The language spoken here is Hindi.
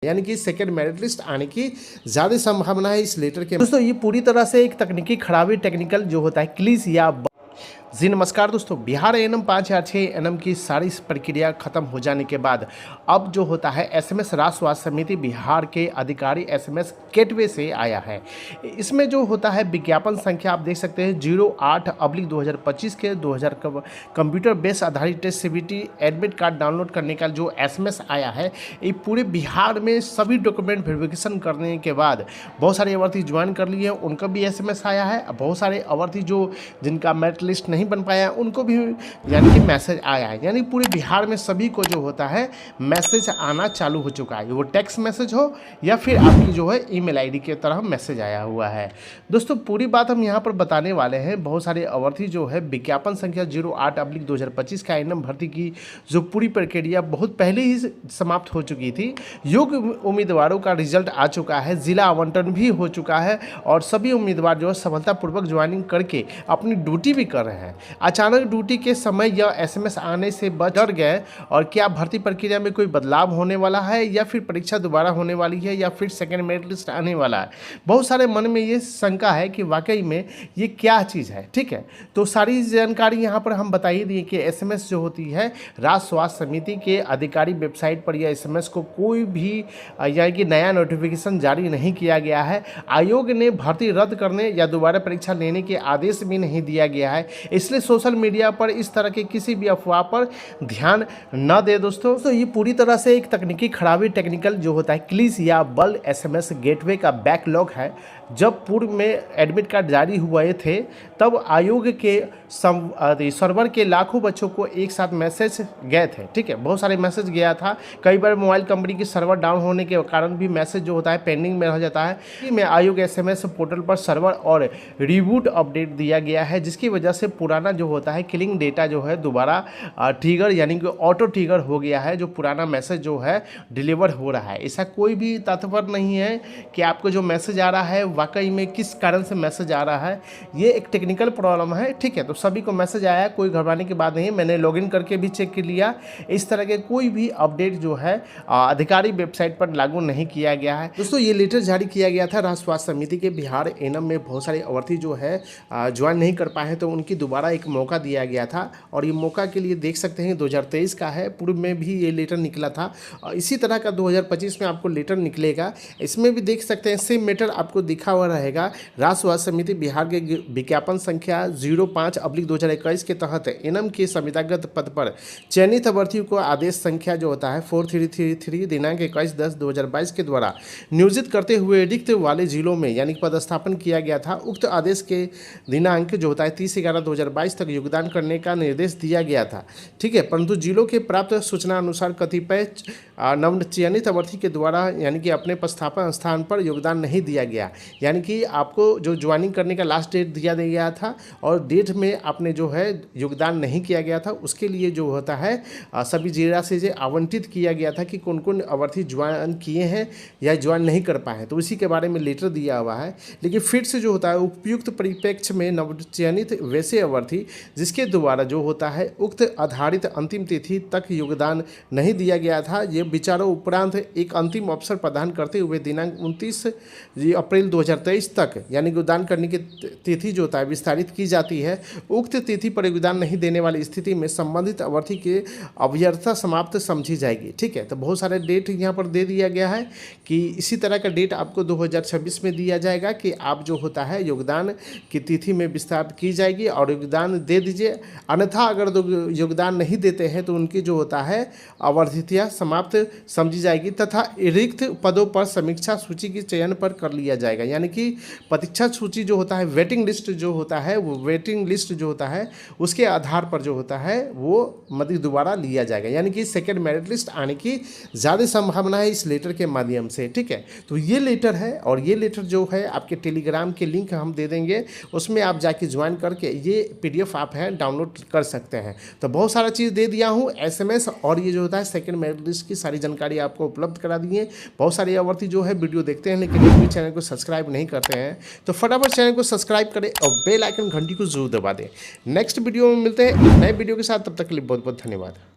यानी कि सेकंड मेरिट लिस्ट आने की ज़्यादा संभावना है इस लेटर के। दोस्तों ये पूरी तरह से एक तकनीकी खराबी टेक्निकल जो होता है क्लीज या जी नमस्कार दोस्तों, बिहार एएनएम 5006 एएनएम की सारी प्रक्रिया खत्म हो जाने के बाद अब जो होता है एसएमएस राष्ट्र स्वास्थ्य समिति बिहार के अधिकारी एसएमएस गेटवे से आया है। इसमें जो होता है विज्ञापन संख्या आप देख सकते हैं 08/2025 के 2000 कंप्यूटर बेस आधारित test CBT admit card download करने का जो एसएमएस आया है, ये पूरे बिहार में सभी डॉक्यूमेंट वेरिफिकेशन करने के बाद बहुत सारे अभ्यर्थी ज्वाइन कर लिए, उनका भी एसएमएस आया है। बहुत सारे अभ्यर्थी जो जिनका मेरिट लिस्ट नहीं बन पाया उनको भी यानी कि मैसेज आया है। यानी पूरे बिहार में सभी को जो होता है मैसेज आना चालू हो चुका है, वो टेक्स्ट मैसेज हो या फिर आपकी जो है ईमेल आईडी के तरह मैसेज आया हुआ है। दोस्तों पूरी बात हम यहाँ पर बताने वाले हैं। बहुत सारे अभ्यर्थी जो है विज्ञापन संख्या 08/2025 का एएनएम भर्ती की जो पूरी प्रक्रिया बहुत पहले ही समाप्त हो चुकी थी। योग्य उम्मीदवारों का रिजल्ट आ चुका है, जिला आवंटन भी हो चुका है और सभी उम्मीदवार जो है सफलतापूर्वक ज्वाइनिंग करके अपनी ड्यूटी भी कर रहे हैं। अचानक ड्यूटी के समय यह एसएमएस आने से डर गए और क्या भर्ती प्रक्रिया में कोई बदलाव होने वाला है या फिर परीक्षा दोबारा होने वाली है या फिर सेकंड मेरिट लिस्ट आने वाला है। बहुत सारे मन में ये शंका है कि वाकई में ये क्या चीज़ है। ठीक है, तो सारी जानकारी यहाँ पर हम बता ही दिए कि एसएमएस जो होती है राष्ट्र स्वास्थ्य समिति के अधिकारी वेबसाइट पर यह एसएमएस को कोई भी यानी कि नया नोटिफिकेशन जारी नहीं किया गया है। आयोग ने भर्ती रद्द करने या दोबारा परीक्षा लेने के आदेश भी नहीं दिया गया है, इसलिए सोशल मीडिया पर इस तरह के किसी भी अफवाह पर ध्यान न दे। दोस्तों तो ये पूरी तरह से एक तकनीकी खराबी टेक्निकल जो होता है क्लीज या बल एसएमएस गेटवे का बैकलॉग है। जब पूर्व में एडमिट कार्ड जारी हुए थे तब आयोग के सर्वर के लाखों बच्चों को एक साथ मैसेज गए थे। ठीक है, बहुत सारे मैसेज गया था। कई बार मोबाइल कंपनी की सर्वर डाउन होने के कारण भी मैसेज जो होता है पेंडिंग में रह जाता है। में आयोग एसएमएस पोर्टल पर सर्वर और रिबूट अपडेट दिया गया है, जिसकी वजह से पुराना जो होता है किलिंग डेटा जो है दोबारा ट्रिगर यानी कि ऑटो ट्रिगर हो गया है। जो पुराना मैसेज जो है डिलीवर हो रहा है, ऐसा कोई भी तात्पर्य नहीं है कि आपको जो मैसेज आ रहा है वाकई में किस कारण से मैसेज आ रहा है। ये एक टेक्निकल प्रॉब्लम है। ठीक है, तो सभी को मैसेज आया, कोई घबराने की बात नहीं। मैंने लॉगिन करके भी चेक कर लिया, इस तरह के कोई भी अपडेट जो है अधिकारी वेबसाइट पर लागू नहीं किया गया है। दोस्तों ये लेटर जारी किया गया था राष्ट्र स्वास्थ्य समिति के बिहार एएनएम में बहुत सारे अभ्यर्थी जो है ज्वाइन नहीं कर पाए, तो उनकी दोबारा एक मौका दिया गया था और ये मौका के लिए देख सकते हैं 2023 का है। पूर्व में भी ये लेटर निकला था और इसी तरह का 2025 में आपको लेटर निकलेगा। इसमें भी देख सकते हैं सेम मैटर आपको दिखा हुआ रहेगा। राष्ट्र स्वास्थ्य समिति बिहार के विज्ञापन संख्या 05/2021 के तहत एएनएम के संविदागत पद पर चयनित अभ्यर्थियों को आदेश संख्या जो होता है 4333 दिनांक 21/10/2022 के द्वारा नियोजित करते हुए रिक्त वाले जिलों में यानी पदस्थापन किया गया था। उक्त आदेश के दिनांक जो होता है 30/11/2022 तक योगदान करने का निर्देश दिया गया था। ठीक है, परंतु जिलों के प्राप्त सूचना अनुसार कतिपय नवचयनित अभ्यर्थी के द्वारा यानी कि अपने पदस्थापन स्थान पर योगदान नहीं दिया गया। यानी कि आपको जो ज्वाइनिंग करने का लास्ट डेट दिया गया था और डेट में आपने जो है योगदान नहीं किया गया था, उसके लिए जो होता है सभी जिला से जो आवंटित किया गया था कि कौन कौन अभ्यर्थी ज्वाइन किए हैं या ज्वाइन नहीं कर पाए हैं, तो इसी के बारे में लेटर दिया हुआ है। लेकिन फिर से जो होता है उपयुक्त परिप्रेक्ष्य में नवचयनित वैसे अभ्यर्थी जिसके द्वारा जो होता है उक्त आधारित अंतिम तिथि तक योगदान नहीं दिया गया था, ये विचारों उपरांत एक अंतिम अवसर प्रदान करते हुए दिनांक 29 अप्रैल 2023 तक यानी योगदान करने की तिथि जो होता है विस्तारित की जाती है। उक्त तिथि पर योगदान नहीं देने वाली स्थिति में संबंधित अभ्यर्थी की अभ्यर्थता समाप्त समझी जाएगी। ठीक है, तो बहुत सारे डेट यहाँ पर दे दिया गया है कि इसी तरह का डेट आपको 2026 में दिया जाएगा कि आप जो होता है योगदान की तिथि में विस्तार की जाएगी और योगदान दे दीजिए। अन्यथा अगर योगदान नहीं देते हैं तो उनकी जो होता है अवधितियाँ समाप्त समझी जाएगी तथा रिक्त पदों पर समीक्षा सूची के चयन पर कर लिया जाएगा। यानी कि प्रतीक्षा सूची जो होता है वेटिंग लिस्ट जो होता है वो वेटिंग लिस्ट जो होता है उसके आधार पर जो होता है वो मतलब दोबारा लिया जाएगा। यानी कि सेकंड मेरिट लिस्ट आने की ज़्यादा संभावना है इस लेटर के माध्यम से। ठीक है, तो ये लेटर है और ये लेटर जो है आपके टेलीग्राम के लिंक हम दे देंगे, उसमें आप जाके ज्वाइन करके ये PDF आप है डाउनलोड कर सकते हैं। तो बहुत सारा चीज़ दे दिया हूँ, SMS और ये जो होता है सेकंड मेरिट लिस्ट की सारी जानकारी आपको उपलब्ध करा दी है। बहुत सारे अभ्यर्थी जो है वीडियो देखते हैं लेकिन एक भी चैनल को सब्सक्राइब नहीं करते हैं, तो फटाफट चैनल को सब्सक्राइब करें और बेल आइकन घंटी को जरूर दबा दें। नेक्स्ट वीडियो में मिलते हैं नए वीडियो के साथ, तब तक के लिए बहुत बहुत धन्यवाद।